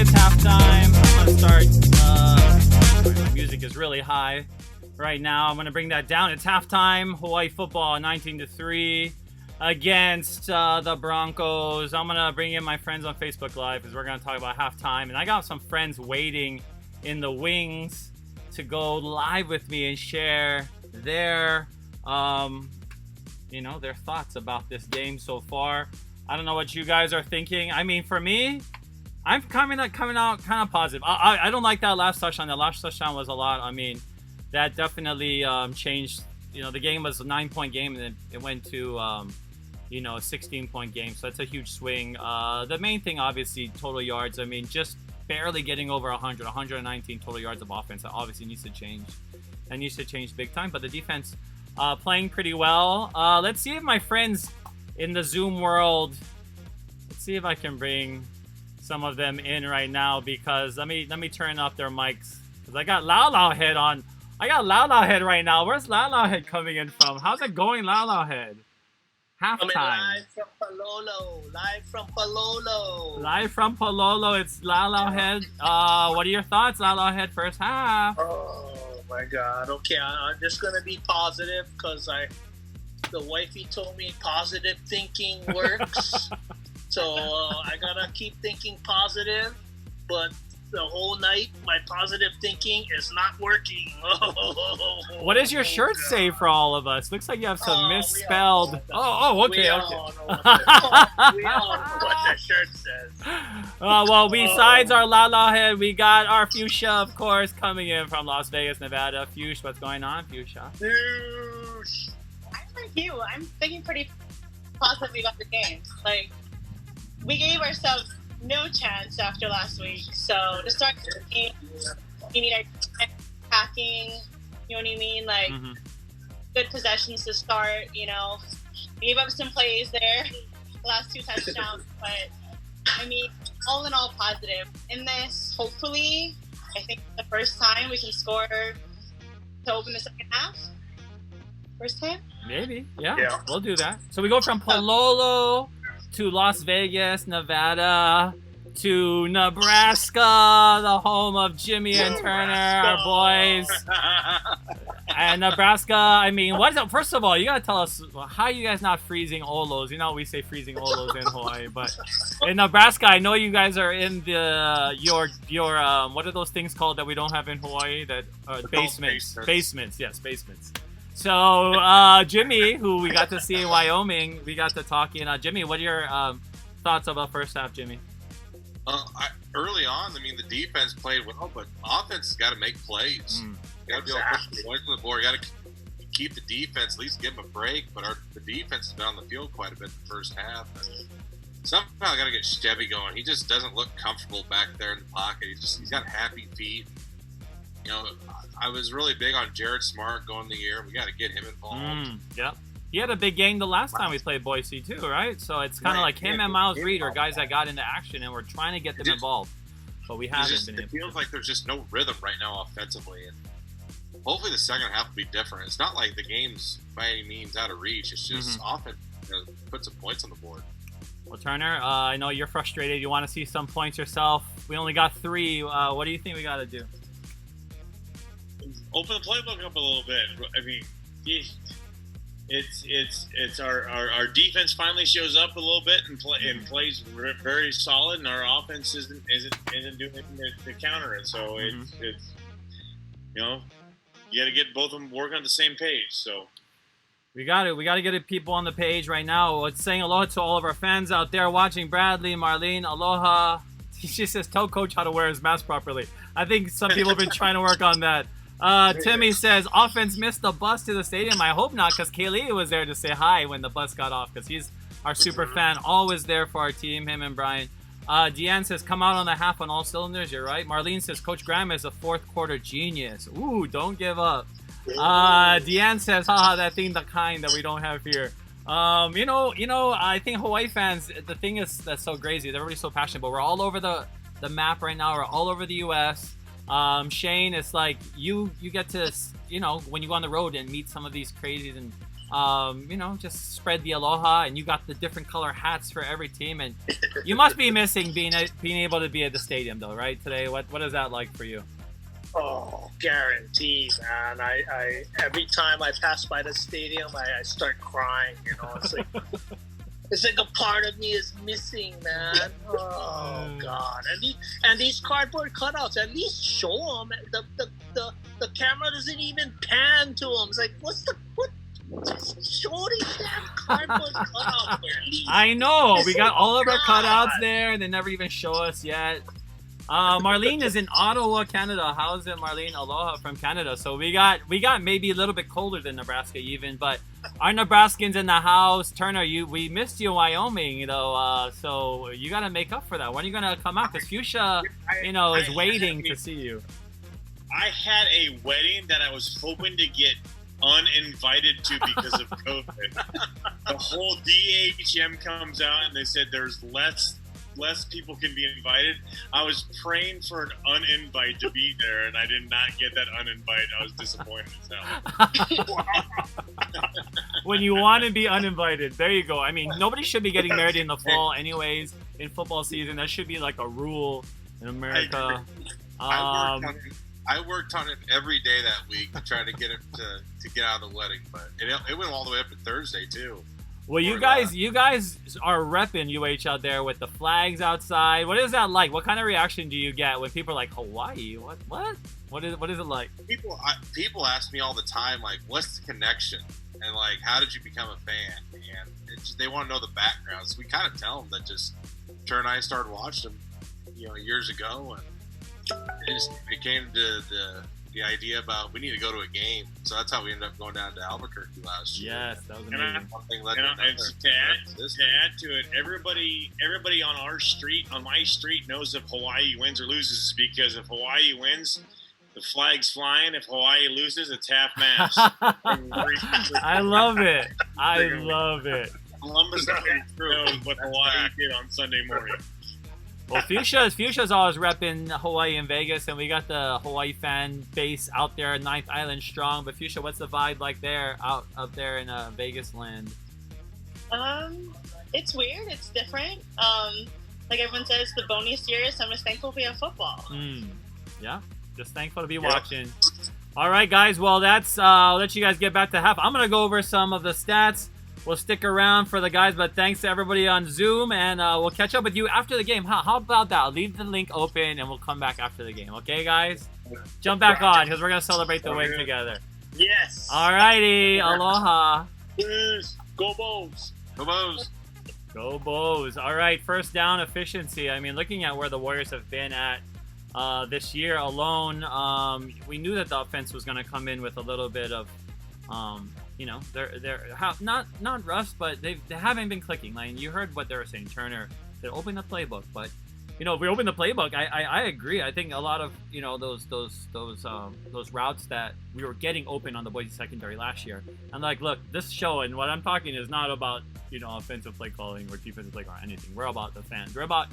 It's halftime. I'm gonna start. My music is really high right now. I'm gonna bring that down. It's halftime. Hawaii football, 19-3 against the Broncos. I'm gonna bring in my friends on Facebook Live because we're gonna talk about halftime. And I got some friends waiting in the wings to go live with me and share their, their thoughts about this game so far. I don't know what you guys are thinking. I mean, for me, I'm coming out kind of positive. I don't like that last touchdown. The last touchdown was a lot. I mean, that definitely changed. The game was a 9-point game, and then it went to a 16-point game. So that's a huge swing. The main thing, obviously, total yards. I mean, just barely getting over 119 total yards of offense. That obviously needs to change. That needs to change big time. But the defense playing pretty well. Let's see if my friends in the Zoom world. Let's see if I can bring some of them in right now, because let me turn up their mics, because I got Lao Head on. I got Lao Head right now. Where's Lao Head coming in from? How's it going, Lao Head? Halftime. Live from Palolo. Live from Palolo. It's Lao Head. What are your thoughts, Lao Head? First half. Oh my God. Okay, I'm just gonna be positive because the wifey told me positive thinking works. So I gotta keep thinking positive, but the whole night my positive thinking is not working. What does your shirt say for all of us? Looks like you have some misspelled. Okay. We all know what the shirt says. Well, besides our La Head, we got our Fuchsia, of course, coming in from Las Vegas, Nevada. Fuchsia, what's going on, Fuchsia? I'm like you. I'm thinking pretty positively about the game. Like, we gave ourselves no chance after last week. So to start the game, we need our attacking, you know what I mean? Like, good possessions to start, We gave up some plays there, the last 2 touchdowns, but I mean, all in all positive. In this, hopefully, I think the first time we can score to open the second half. First time? Maybe, yeah. We'll do that. So we go from Palolo to Las Vegas, Nevada, to Nebraska, the home of Jimmy and Turner, our boys. And Nebraska, I mean, first of all, you gotta tell us, how you guys not freezing Olos? We say freezing Olos in Hawaii, but in Nebraska, I know you guys are in the your what are those things called that we don't have in Hawaii? That basements. Yes, basements. So Jimmy, who we got to see in Wyoming, we got to talk. Jimmy, what are your thoughts about first half, Jimmy? Early on, I mean, the defense played well, but offense has got to make plays. You got to be able to push the points on the board. You got to keep the defense, at least give them a break. But the defense has been on the field quite a bit the first half. Somehow got to get Chevy going. He just doesn't look comfortable back there in the pocket. He's got happy feet. I was really big on Jared Smart going the year. We got to get him involved. Yeah. He had a big game the last time we played Boise too, right? So it's kind of like him and Miles Reed are guys that got into action, and we're trying to get them involved. But we haven't been able to. It feels like there's just no rhythm right now offensively. And hopefully the second half will be different. It's not like the game's by any means out of reach. It's just offense put some points on the board. Well, Turner, I know you're frustrated. You want to see some points yourself. We only got 3. What do you think we got to do? Open the playbook up a little bit. I mean, it's our defense finally shows up a little bit and plays very solid, and our offense isn't doing anything to counter it. So it's you got to get both of them working on the same page. So we got to get people on the page right now. Let's saying aloha to all of our fans out there watching. Bradley, Marlene, aloha. She says, tell Coach how to wear his mask properly. I think some people have been trying to work on that. Timmy says, offense missed the bus to the stadium. I hope not, because Kaylee was there to say hi when the bus got off, because he's our super fan, always there for our team, him and Brian. Deanne says, come out on the half on all cylinders. You're right. Marlene says, Coach Graham is a fourth quarter genius. Ooh, don't give up. Deanne says, haha, that thing, the kind that we don't have here. I think Hawaii fans, the thing is that's so crazy. Everybody's so passionate, but we're all over the map right now. We're all over the U.S. Shane, it's like you get to, when you go on the road and meet some of these crazies and just spread the aloha, and you got the different color hats for every team, and you must be missing being able to be at the stadium though, right? Today, what is that like for you? Oh, guaranteed, man. I every time I pass by the stadium, I start crying. It's like a part of me is missing, man. Oh God! And these cardboard cutouts, at least show them. The camera doesn't even pan to them. It's like, what? Just show these damn cardboard cutouts at least. I know. We got all of our cutouts there, and they never even show us yet. Marlene is in Ottawa, Canada. How's it, Marlene? Aloha from Canada. So we got maybe a little bit colder than Nebraska even, but our Nebraskans in the house. Turner, we missed you in Wyoming though, so you got to make up for that. When are you gonna come out? Because Fuchsia, is waiting to see you. I had a wedding that I was hoping to get uninvited to because of COVID. The whole DHM comes out and they said there's less people can be invited. I was praying for an uninvite to be there, and I did not get that uninvite. I was disappointed as hell. When you want to be uninvited, there you go. I mean, nobody should be getting married in the fall anyways, in football season. That should be like a rule in America. I worked on it every day that week to try to get him to get out of the wedding, but it went all the way up to Thursday too. Well, you guys are repping UH out there with the flags outside. What is that like? What kind of reaction do you get when people are like, Hawaii? What is it like? People ask me all the time, like, what's the connection? And like, how did you become a fan? And they want to know the background. So we kind of tell them that just Turner and I started watching them, years ago, and it came to the idea about we need to go to a game. So that's how we ended up going down to Albuquerque last year. Yes, that was amazing. And to add to it, everybody on our street, on my street, knows if Hawaii wins or loses, because if Hawaii wins, the flag's flying. If Hawaii loses, it's half-mast. I love it. I love it. Columbus knows what Hawaii did on Sunday morning. Well, Fuchsia's always repping Hawaii and Vegas, and we got the Hawaii fan base out there, Ninth Island strong. But Fuchsia, what's the vibe like there, out there in Vegas land? It's weird. It's different. Like everyone says, the bonus years. I'm just thankful we have football. Yeah, just thankful to be watching. All right, guys. Well, that's I'll let you guys get back to half. I'm gonna go over some of the stats. We'll stick around for the guys, but thanks to everybody on Zoom, and we'll catch up with you after the game. How about that? I'll leave the link open, and we'll come back after the game. Okay, guys? Jump back on, because we're going to celebrate the win together. Yes. All righty. Aloha. Yes. Go Bows. Go Bows. Go Bows. All right, first down efficiency. I mean, looking at where the Warriors have been at this year alone, we knew that the offense was going to come in with a little bit of they're not rust, but they haven't been clicking. Like, you heard what they were saying. Turner, they opened the playbook, but if we open the playbook, I agree. I think a lot of those routes that we were getting open on the Boise secondary last year. And like, look, this show and what I'm talking is not about offensive play calling or defensive play calling or anything. We're about the fans. We're about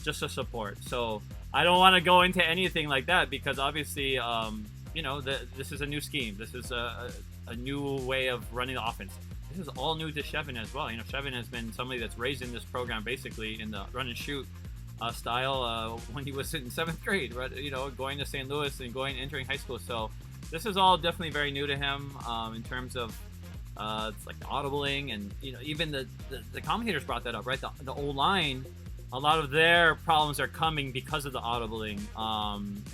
just the support. So I don't want to go into anything like that because obviously this is a new scheme. This is a new way of running the offense. This is all new to Chevin as well. Chevin has been somebody that's raised in this program basically in the run and shoot style when he was in 7th grade, right? Going to St. Louis and entering high school. So this is all definitely very new to him in terms of it's like the audibling and even the commentators brought that up, right? The O-line, a lot of their problems are coming because of the audibling,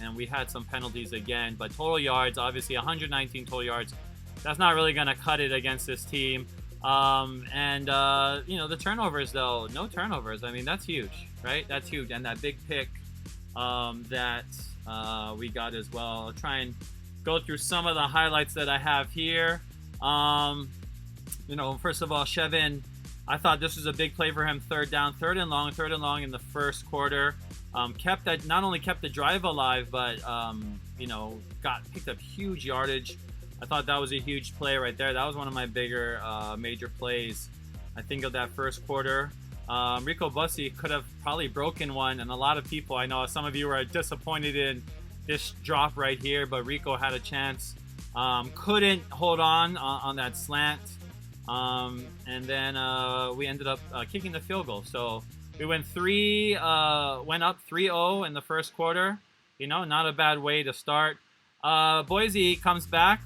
and we had some penalties again. But total yards, obviously 119 total yards. That's not really going to cut it against this team. The turnovers, though, no turnovers. I mean, that's huge, right? That's huge. And that big pick that we got as well. I'll try and go through some of the highlights that I have here. First of all, Chevin, I thought this was a big play for him. Third and long in the first quarter. Not only kept the drive alive, but picked up huge yardage. I thought that was a huge play right there. That was one of my bigger major plays, I think, of that first quarter. Rico Bussey could have probably broken one, and a lot of people, I know some of you were disappointed in this drop right here, but Rico had a chance. Couldn't hold on that slant. And then we ended up kicking the field goal. So we went up 3-0 in the first quarter. You know, not a bad way to start. Boise comes back,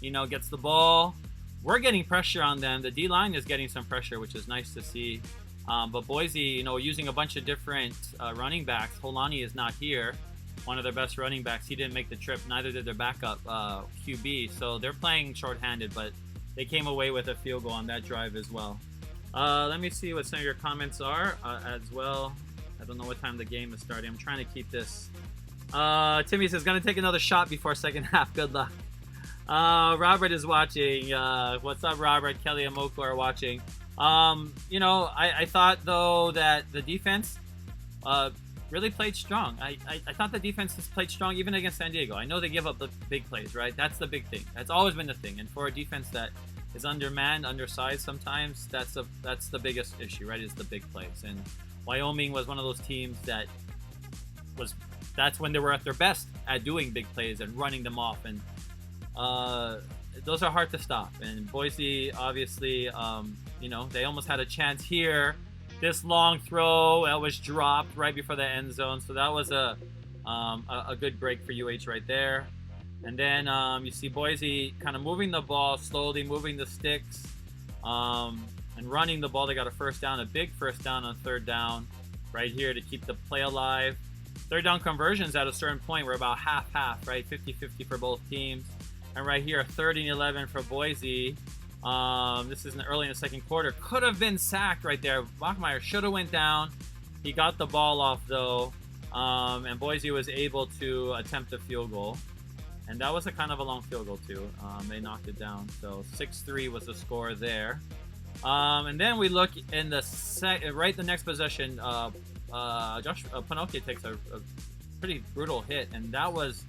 you know, gets the ball. We're getting pressure on them. The D-line is getting some pressure, which is nice to see. But Boise, you know, using a bunch of different running backs. Holani is not here, one of their best running backs. He didn't make the trip. Neither did their backup QB. So they're playing shorthanded, but they came away with a field goal on that drive as well. Let me see what some of your comments are as well. I don't know what time the game is starting. I'm trying to keep this. Timmy says, gonna take another shot before second half. Good luck. Robert is watching. What's up, Robert? Kelly and Moko are watching. You know, I thought, though, that the defense really played strong. I thought the defense has played strong even against San Diego. I know they give up the big plays, right? That's the big thing. That's always been the thing. And for a defense that is undermanned, undersized sometimes, that's the biggest issue, right, is the big plays. And Wyoming was one of those teams that's when they were at their best at doing big plays and running them off. And those are hard to stop. And Boise, obviously, you know, they almost had a chance here. This long throw that was dropped right before the end zone. So that was a good break for UH right there. And then you see Boise kind of moving the ball slowly, moving the sticks, and running the ball. They got a first down, a big first down on third down right here to keep the play alive. Third down conversions at a certain point were about half-half, right? 50-50 for both teams. And right here, 3rd and 11 for Boise. This is early in the second quarter. Could have been sacked right there. Bachmeier should have went down. He got the ball off, though. And Boise was able to attempt a field goal. And that was a kind of a long field goal, too. They knocked it down. So 6-3 was the score there. And then we look in the the next possession. Josh Panoke takes a pretty brutal hit. And that was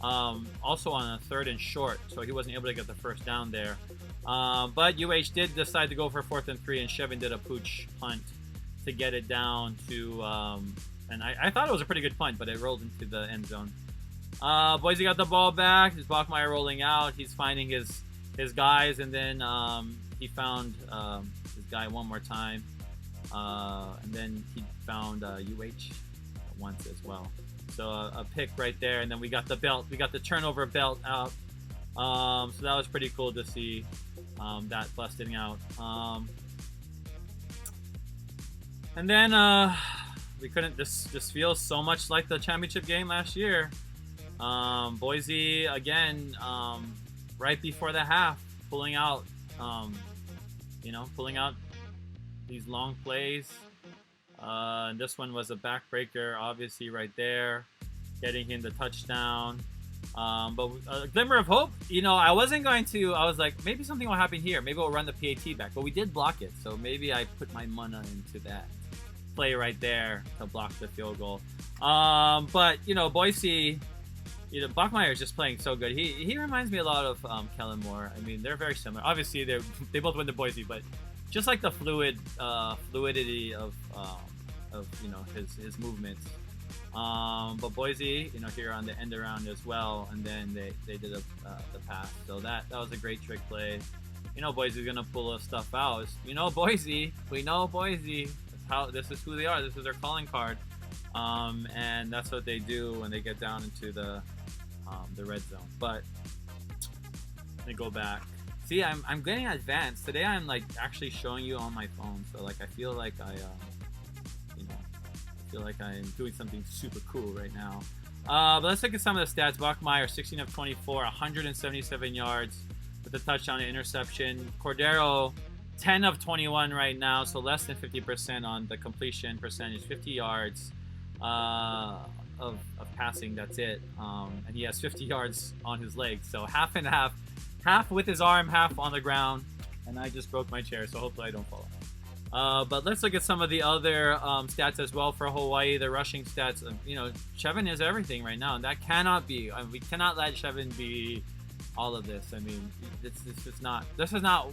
also on a 3rd and short. So he wasn't able to get the first down there. But UH did decide to go for 4th and 3. And Chevin did a pooch punt to get it down to... and I thought it was a pretty good punt, but it rolled into the end zone. Boise got the ball back. There's Bachmeier rolling out. He's finding his guys, and then he found his guy one more time. And then he found UH once as well. So a pick right there, and then we got the belt. We got the turnover belt out. So that was pretty cool to see that busting out. And then we couldn't. This feels so much like the championship game last year. Boise again, right before the half, pulling out these long plays. And this one was a backbreaker, obviously right there, getting him the touchdown. But a glimmer of hope. You know, I wasn't going to. I was like, maybe something will happen here. Maybe we'll run the PAT back. But we did block it, so maybe I put my mana into that play right there to block the field goal. But you know, Boise. You know, Bachmeier is just playing so good. He reminds me a lot of Kellen Moore. I mean, they're very similar. Obviously, they both went to Boise, but just like the fluidity of you know his movements. But Boise, you know, here on the end around as well, and then they did the pass. So that was a great trick play. You know, Boise's gonna pull this stuff out. You know, Boise. We know Boise. This is who they are. This is their calling card. And that's what they do when they get down into the red zone. But let me go back. See, I'm getting advanced today. I'm like actually showing you on my phone, so like I feel like I feel like I'm doing something super cool right now. But let's look at some of the stats. Bachmeier, 16 of 24, 177 yards with a touchdown and interception. Cordero, 10 of 21 right now, so less than 50% on the completion percentage, 50 yards. Of passing, that's it. And he has 50 yards on his legs, so half and half with his arm, half on the ground. And I just broke my chair, so hopefully I don't fall off. But let's look at some of the other stats as well for Hawaii. The rushing stats, you know, Chevin is everything right now, and that cannot be. I mean, we cannot let Chevin be all of this. I mean, this is not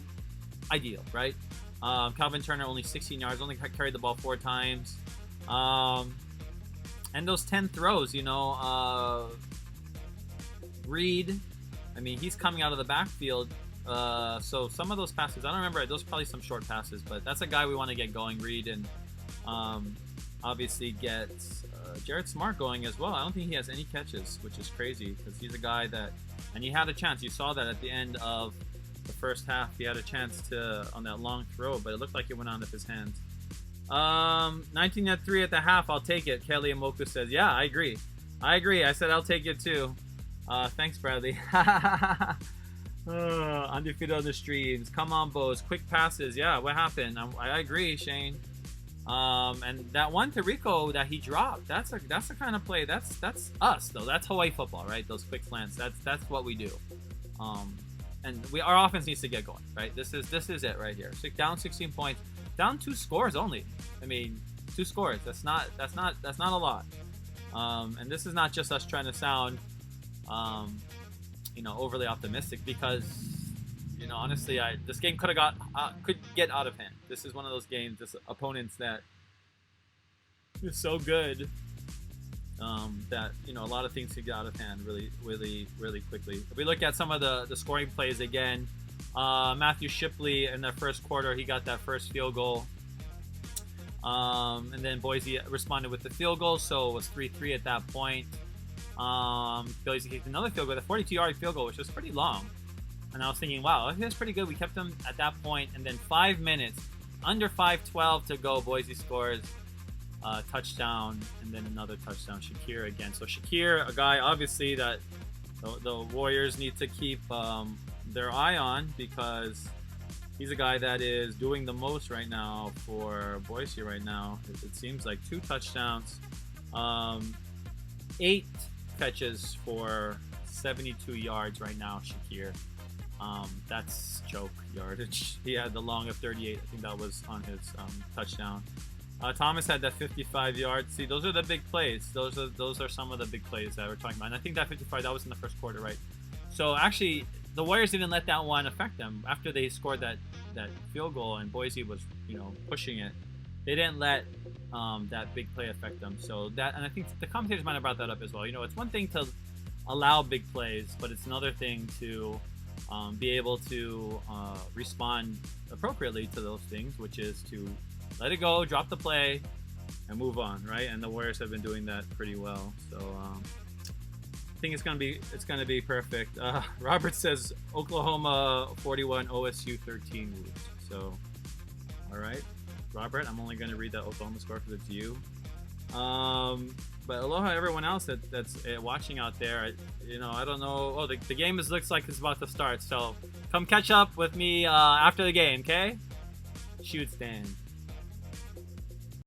ideal, right? Calvin Turner only 16 yards, only carried the ball 4 times. And those 10 throws, you know, Reed, I mean, he's coming out of the backfield. So some of those passes, I don't remember. Those are probably some short passes, but that's a guy we want to get going, Reed, and obviously get Jared Smart going as well. I don't think he has any catches, which is crazy because he's a guy that, and he had a chance. You saw that at the end of the first half. He had a chance to on that long throw, but it looked like it went out of his hands. 19-3 at the half. I'll take it. Kelly Amoku says, yeah, I agree. I said I'll take it too. Thanks, Bradley. Undefeated on the streams. Come on, Bose. Quick passes. Yeah, what happened? I agree, Shane. And that one to Rico that he dropped, that's the kind of play. That's us though. That's Hawaii football, right? Those quick slants. That's what we do. And our offense needs to get going, right? This is it right here. Down 16 points, down 2 scores only. I mean, 2 scores. That's not a lot. And this is not just us trying to sound, overly optimistic because, honestly, this game could get out of hand. This is one of those games, this opponents that is so good that a lot of things could get out of hand really, really, really quickly. If we look at some of the scoring plays again, Matthew Shipley in the first quarter, he got that first field goal. And then Boise responded with the field goal, so it was 3-3 at that point. Boise kicked another field goal, the 42-yard field goal, which was pretty long. And I was thinking, wow, that's pretty good. We kept them at that point, and then 5 minutes, under 5:12 to go, Boise scores a touchdown, and then another touchdown. Shakir again. So Shakir, a guy obviously that the Warriors need to keep their eye on because he's a guy that is doing the most right now for Boise right now. It seems like 2 touchdowns, 8 catches for 72 yards right now, Shakir. That's choke yardage. He had the long of 38. I think that was on his touchdown. Thomas had that 55 yards. See, those are the big plays. Those are some of the big plays that we're talking about. And I think that 55, that was in the first quarter, right? So actually, the Warriors didn't let that one affect them. After they scored that field goal and Boise was, pushing it, they didn't let that big play affect them. So that, and I think the commentators might have brought that up as well. It's one thing to allow big plays, but it's another thing to be able to respond appropriately to those things, which is to let it go, drop the play, and move on, right? And the Warriors have been doing that pretty well. So I think it's gonna be perfect. Robert says Oklahoma 41, OSU 13 Woods. So all right, Robert, I'm only gonna read that Oklahoma score because it's you. But aloha everyone else that's watching out there. I don't know. Oh, the game looks like it's about to start. So come catch up with me after the game, okay? Shoot, Stan.